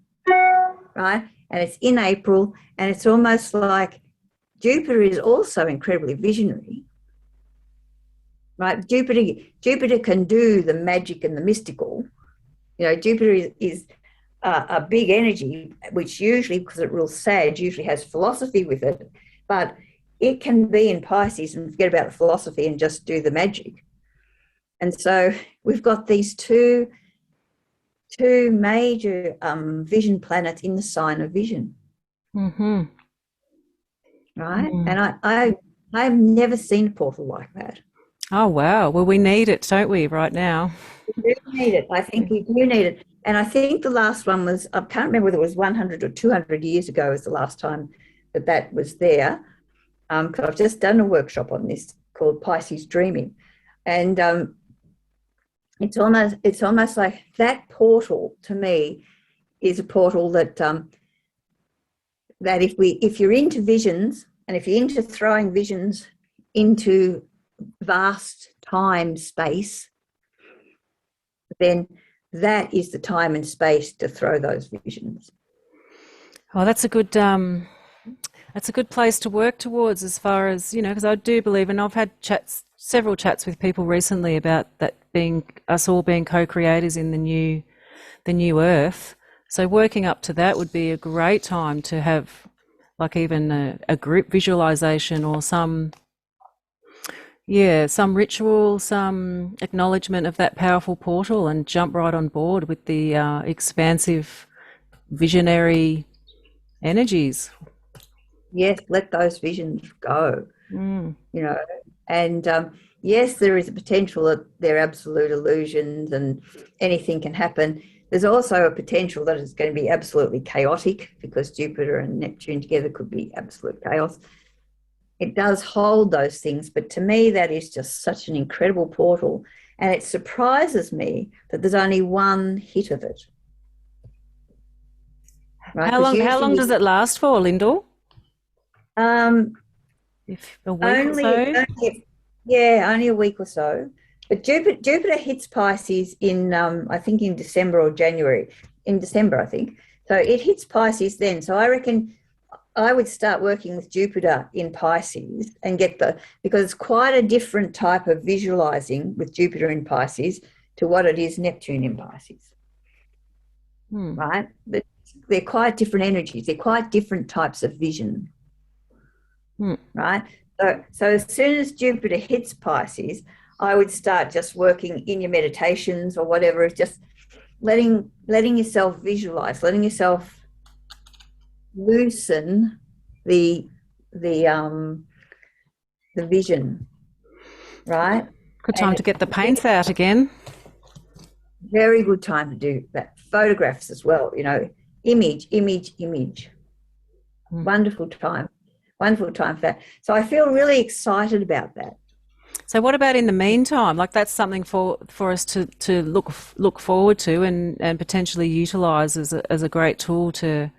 right? And it's in April, and it's almost like Jupiter is also incredibly visionary, right? Jupiter can do the magic and the mystical. Jupiter is a big energy, which usually, because it rules Sag, usually has philosophy with it, but it can be in Pisces and forget about the philosophy and just do the magic. And so we've got these two major vision planets in the sign of vision. Mm-hmm. Right? Mm-hmm. And I've never seen a portal like that. Oh, wow. Well, we need it, don't we, right now? We do need it. I think we do need it. And I think the last one was, I can't remember whether it was 100 or 200 years ago was the last time that was there. Because I've just done a workshop on this called Pisces Dreaming. And it's almost like that portal to me is a portal that that if you're into visions and if you're into throwing visions into vast time space, then that is the time and space to throw those visions. Oh, that's a good place to work towards, as far as, because I do believe, and I've had several chats with people recently about that being us all being co-creators in the new Earth. So working up to that would be a great time to have, like, even a group visualization or some ritual, some acknowledgement of that powerful portal, and jump right on board with the expansive visionary energies. Yes, let those visions go. And yes, there is a potential that they're absolute illusions and anything can happen. There's also a potential that it's going to be absolutely chaotic, because Jupiter and Neptune together could be absolute chaos. It does hold those things, but to me, that is just such an incredible portal. And it surprises me that there's only one hit of it. Right? How long does it last for, Lyndall? If a week or so? Only a week or so. But Jupiter hits Pisces in, I think, in December or January. In December, I think. So it hits Pisces then. So I reckon I would start working with Jupiter in Pisces and because it's quite a different type of visualizing with Jupiter in Pisces to what it is Neptune in Pisces. Right? But they're quite different energies. They're quite different types of vision. Right? So as soon as Jupiter hits Pisces, I would start just working in your meditations or whatever, just letting yourself visualize, letting yourself loosen the vision, right? Good time to get the paints out again. Very good time to do that. Photographs as well, image. Wonderful time for that. So I feel really excited about that. So what about in the meantime? Like, that's something for us to look forward to and potentially utilize as a great tool to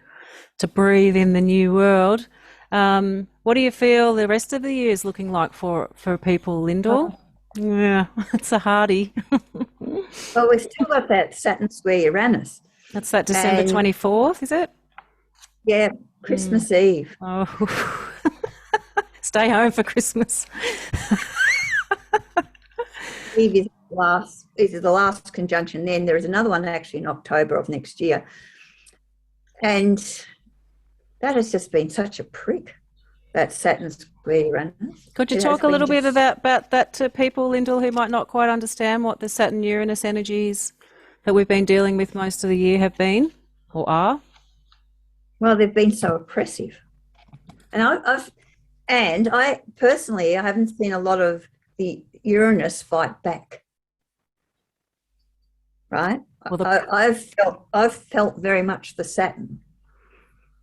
breathe in the new world. What do you feel the rest of the year is looking like for people, Lyndall? Yeah, it's a hardy. Well, we've still got that Saturn square Uranus. That's that December And 24th, is it? yeah, Mm. Christmas Eve. Oh, stay home for Christmas. Eve is the last conjunction. Then there is another one actually in October of next year. And that has just been such a prick, that Saturn square Uranus. Could you It has talk a been little bit just, about that to people, Lyndall, who might not quite understand what the Saturn Uranus energies that we've been dealing with most of the year have been or are? well, they've been so oppressive. And I personally, I haven't seen a lot of the Uranus fight back. Right? Well, the I've felt very much the Saturn,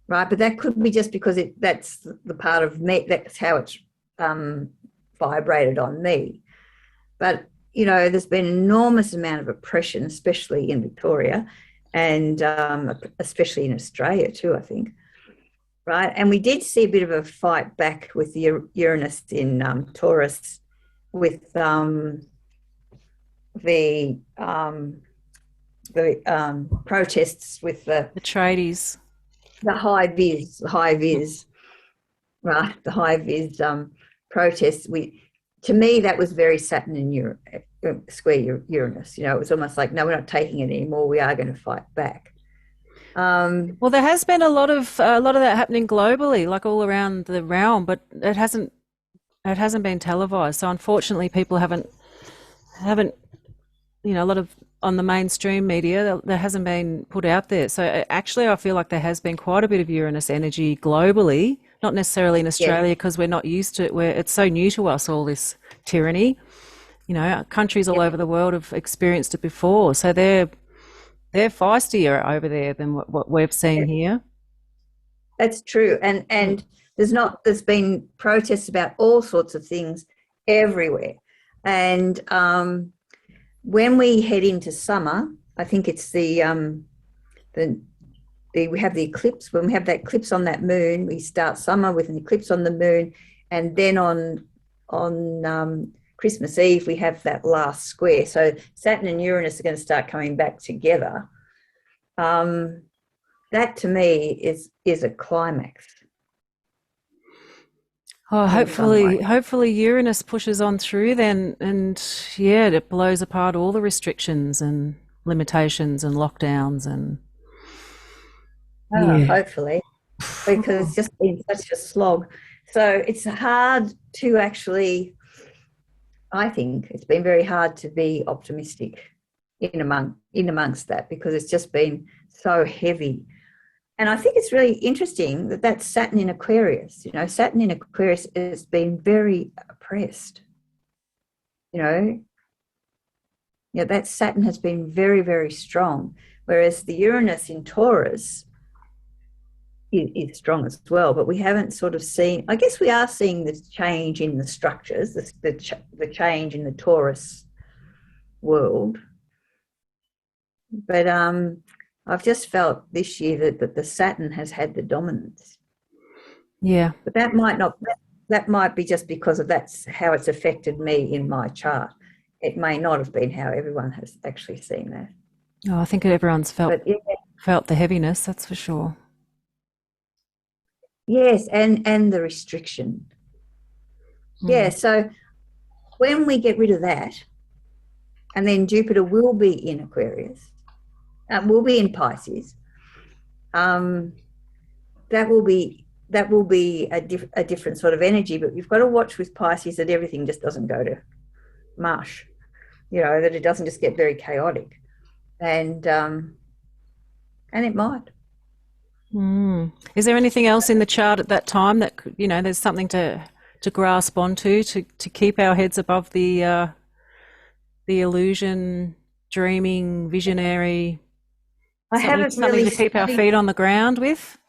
right? But that could be just because that's the part of me, that's how it's vibrated on me. But there's been an enormous amount of oppression, especially in Victoria, and especially in Australia too, I think. Right, and we did see a bit of a fight back with the Uranus in Taurus, with the protests with the tradies. high vis, right? The high vis protests. To me, that was very Saturn and square Uranus. It was almost like, no, we're not taking it anymore. We are going to fight back. Well, there has been a lot of that happening globally, like all around the realm, but it hasn't been televised. So unfortunately, people haven't a lot of on the mainstream media that hasn't been put out there. So actually, I feel like there has been quite a bit of Uranus energy globally, not necessarily in Yes, Australia because we're not used to it. Where it's so new to us, all this tyranny. Countries all yes, over the world have experienced it before, so they're feistier over there than what we've seen yes, here. that's true. And there's been protests about all sorts of things everywhere. And when we head into summer, I think it's we have the eclipse. When we have that eclipse on that moon, we start summer with an eclipse on the moon, and then on Christmas Eve we have that last square. So Saturn and Uranus are going to start coming back together. That to me is a climax. Oh, In some way. hopefully Uranus pushes on through then, and yeah, it blows apart all the restrictions and limitations and lockdowns and Oh, yeah. hopefully, because it's just been such a slog. So it's hard to actually, I think it's been very hard to be optimistic in amongst that, because it's just been so heavy. And I think it's really interesting that that's Saturn in Aquarius. Saturn in Aquarius has been very oppressed. That Saturn has been very, very strong, whereas the Uranus in Taurus is strong as well, but we haven't sort of seen, I guess we are seeing the change in the structures, the change in the Taurus world. But I've just felt this year that the Saturn has had the dominance. Yeah. But that might be just because of that's how it's affected me in my chart. It may not have been how everyone has actually seen that. Oh, I think everyone's But yeah, felt the heaviness, that's for sure. yes, and the restriction. Yeah, so when we get rid of that, and then Jupiter will be in Aquarius, will be in Pisces, that will be a different sort of energy. But you've got to watch with Pisces that everything just doesn't go to mush, that it doesn't just get very chaotic, and it might. Is there anything else in the chart at that time that there's something to grasp onto to keep our heads above the illusion, dreaming, visionary, I something haven't really to keep our studied. feet on the ground with?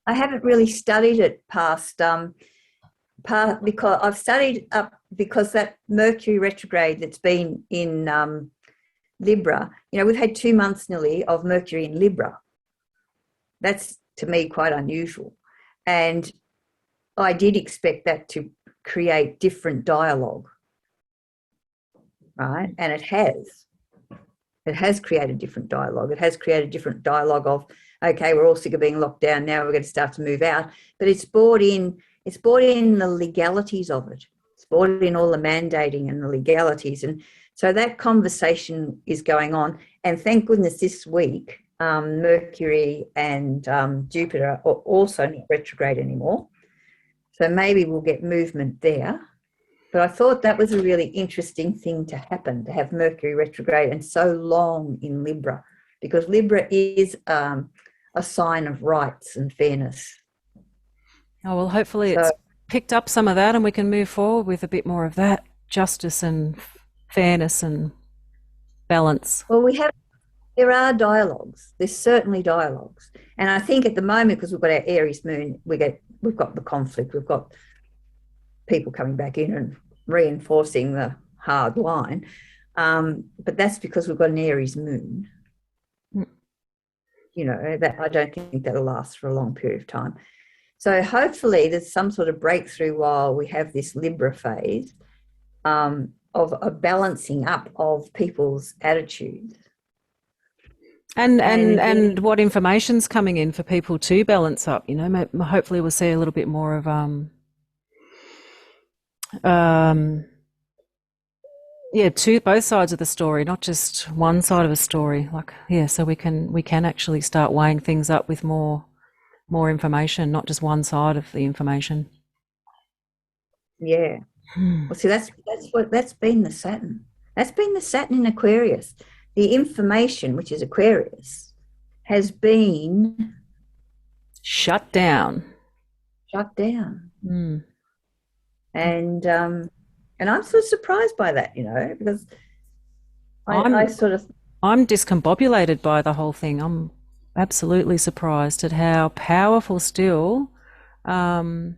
I haven't really studied it past because I've studied up because that Mercury retrograde that's been in Libra. We've had 2 months nearly of Mercury in Libra. That's to me quite unusual, and I did expect that to create different dialogue, right? And it has. It has created different dialogue. It has created different dialogue of, okay, we're all sick of being locked down. Now we're going to start to move out. But it's brought in the legalities of it. It's brought in all the mandating and the legalities. And so that conversation is going on. And thank goodness this week, Mercury and Jupiter are also not retrograde anymore. So maybe we'll get movement there. But I thought that was a really interesting thing to happen, to have Mercury retrograde and so long in Libra, because Libra is a sign of rights and fairness. Oh, well, hopefully it's picked up some of that and we can move forward with a bit more of that justice and fairness and balance. Well, there are dialogues. There's certainly dialogues. And I think at the moment, because we've got our Aries moon, we've got the conflict. We've got people coming back in and reinforcing the hard line. But that's because we've got an Aries moon. You know, that I don't think that'll last for a long period of time. So hopefully there's some sort of breakthrough while we have this Libra phase of a balancing up of people's attitudes. And what information's coming in for people to balance up, you know, hopefully we'll see a little bit more of to both sides of the story, not just one side of a story. So we can actually start weighing things up with more information, not just one side of the information. Yeah. Well, see, that's been the Saturn. That's been the Saturn in Aquarius. The information, which is Aquarius, has been shut down. And I'm sort of surprised by that, you know, because I'm discombobulated by the whole thing. I'm absolutely surprised at how powerful still the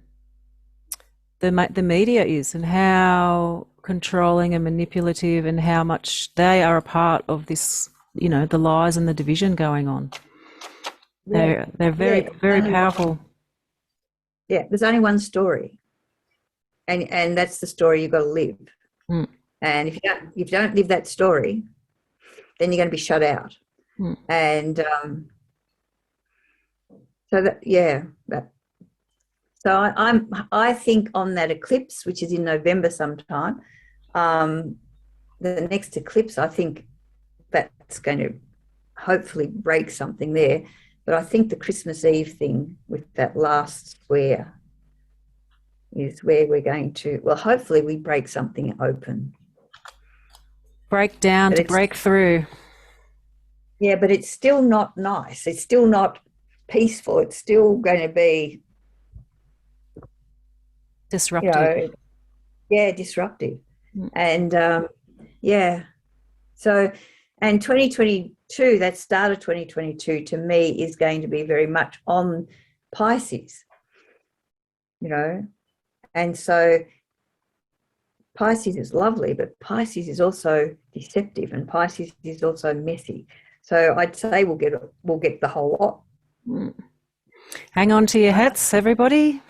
media is, and how controlling and manipulative, and how much they are a part of this, you know, the lies and the division going on. They're very powerful. Yeah, there's only one story. And that's the story you've got to live. And if you don't live that story, then you're going to be shut out. And I think on that eclipse, which is in November sometime, the next eclipse, I think that's going to hopefully break something there. But I think the Christmas Eve thing with that last square is where we're going to, well, hopefully we break something open. Break down to break through. Yeah, but it's still not nice. It's still not peaceful. It's still going to be disruptive. Disruptive. And so, and 2022, that start of 2022 to me is going to be very much on Pisces, you know. And so Pisces is lovely, but Pisces is also deceptive, and Pisces is also messy. So I'd say we'll get the whole lot. Hang on to your hats, everybody.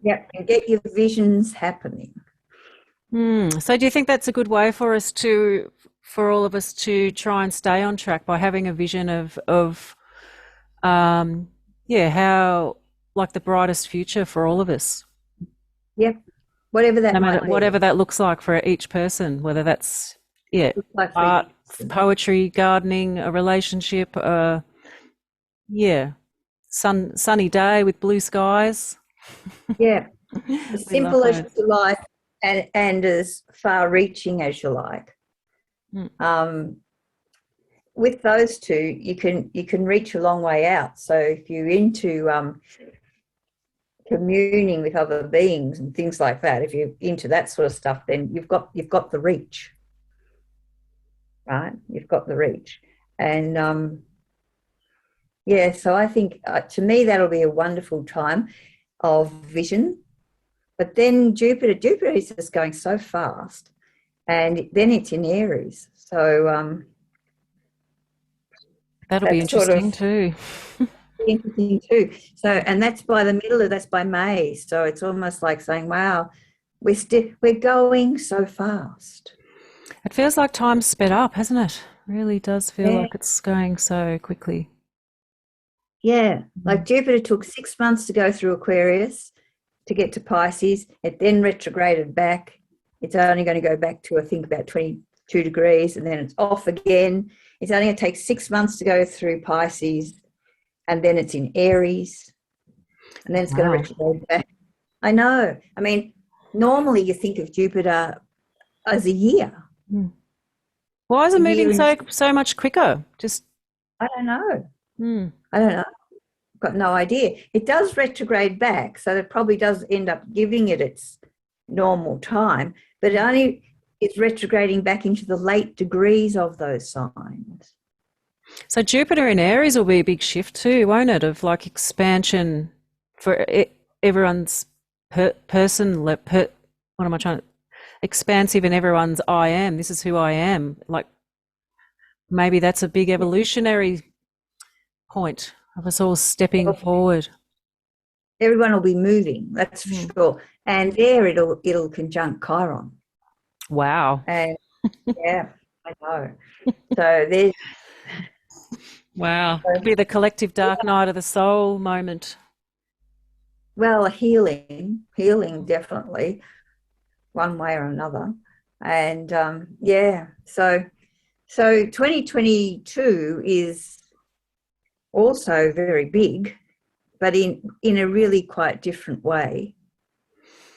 Yeah, and get your visions happening. So do you think that's a good way for all of us to try and stay on track, by having a vision of how, like, the brightest future for all of us? Yep. Whatever that might be. Whatever that looks like for each person, whether that's art, poetry, gardening, a relationship, sunny day with blue skies. Yeah. As simple as you like, and as far reaching as you like. With those two, you can reach a long way out. So if you're into communing with other beings and things like that, if you're into that sort of stuff, then you've got the reach, right? You've got the reach. And so I think to me that'll be a wonderful time of vision. But then Jupiter is just going so fast, and then it's in Aries, so that'll be interesting too. interesting too. So, and that's by the middle of that's by May. So it's almost like saying, "Wow, we're going so fast." It feels like time's sped up, hasn't it? Really does feel Yeah, like it's going so quickly. yeah. Mm. Like Jupiter took 6 months to go through Aquarius to get to Pisces. It then retrograded back. It's only going to go back to, I think, about 22 degrees, and then it's off again. It's only going to take 6 months to go through Pisces, and then it's in Aries, and then it's going to Wow. retrograde back. I know. I mean, normally you think of Jupiter as a year, Mm. Why is a it year moving in. so much quicker? Just I don't know. mm. I don't know. Got no idea. It does retrograde back, so it probably does end up giving it its normal time, but it only is retrograding back into the late degrees of those signs. So Jupiter in Aries will be a big shift too, won't it? Of like expansion for everyone's what am I trying to expansive in everyone's I am. This is who I am. Like maybe that's a big evolutionary point of us all stepping forward. Everyone will be moving, that's for Mm. sure. And there it'll conjunct Chiron. Wow. And yeah, I know. So there's Wow. Could be the collective dark night of the soul moment. well, healing definitely, one way or another. And yeah, so 2022 is also very big, but in a really quite different way,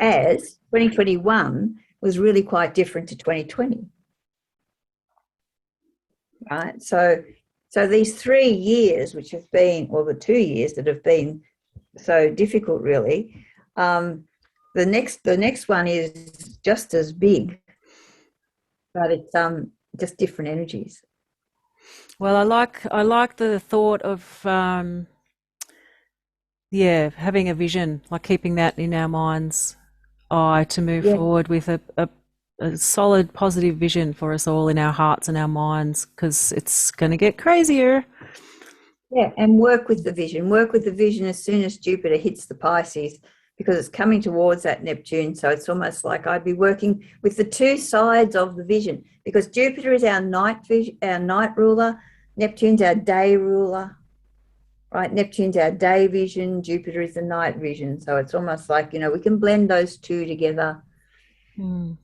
as 2021 was really quite different to 2020, right? So these 3 years, which have been, or the 2 years that have been so difficult, really, the next one is just as big, but it's just different energies. Well, I like the thought of yeah, having a vision, like keeping that in our mind's eye to move Yeah, forward with a solid positive vision for us all in our hearts and our minds, because it's going to get crazier. yeah, and work with the vision. Work with the vision as soon as Jupiter hits the Pisces, because it's coming towards that Neptune. So it's almost like I'd be working with the two sides of the vision, because Jupiter is our night vision, our night ruler. Neptune's our day ruler, right? Neptune's our day vision. Jupiter is the night vision. So it's almost like, we can blend those two together. Mm,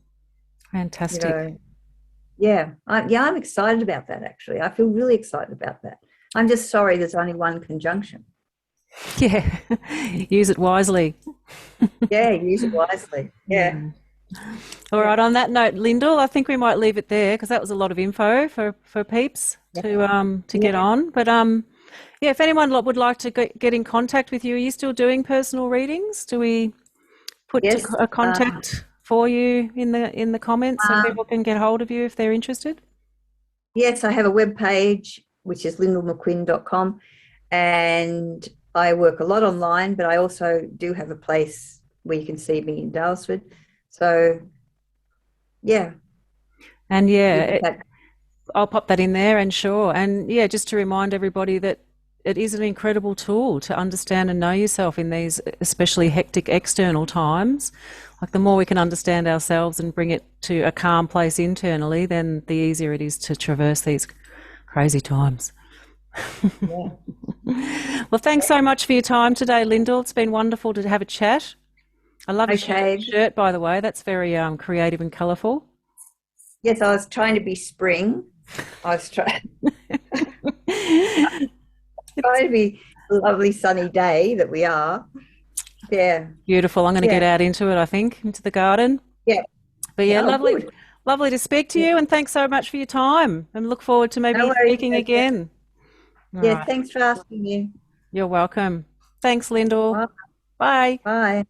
You fantastic. know, yeah, I'm excited about that. Actually, I feel really excited about that. I'm just sorry there's only one conjunction. Yeah, use it wisely. Yeah, use it wisely. Yeah, Mm. All yeah, right. On that note, Lyndall, I think we might leave it there because that was a lot of info for peeps yeah, to get yeah. on. But yeah, if anyone would like to get in contact with you, are you still doing personal readings? Do we put Yes, a contact for you in the comments so um, people can get hold of you if they're interested? yes. I have a web page which is lyndallmcquinn.com, and I work a lot online, but I also do have a place where you can see me in Dalesford. So yeah, And you yeah, put that. I'll pop that in there, and sure. And yeah, just to remind everybody that it is an incredible tool to understand and know yourself in these especially hectic external times. Like the more we can understand ourselves and bring it to a calm place internally, then the easier it is to traverse these crazy times. Yeah. Well, thanks so much for your time today, Lyndall. It's been wonderful to have a chat. I love your Okay. shirt, by the way. That's very creative and colourful. Yes, I was trying to be spring. I was trying. Trying to be a lovely sunny day that we are. Yeah, Beautiful. I'm going to yeah, get out into it, I think, into the garden. yeah. But yeah, Oh, good. lovely to speak to Yeah. you, and thanks so much for your time. And look forward to No maybe worries. speaking Okay. again. All Yeah, right. thanks for asking me. You're welcome. Thanks, Lyndall. Bye. Bye. Bye.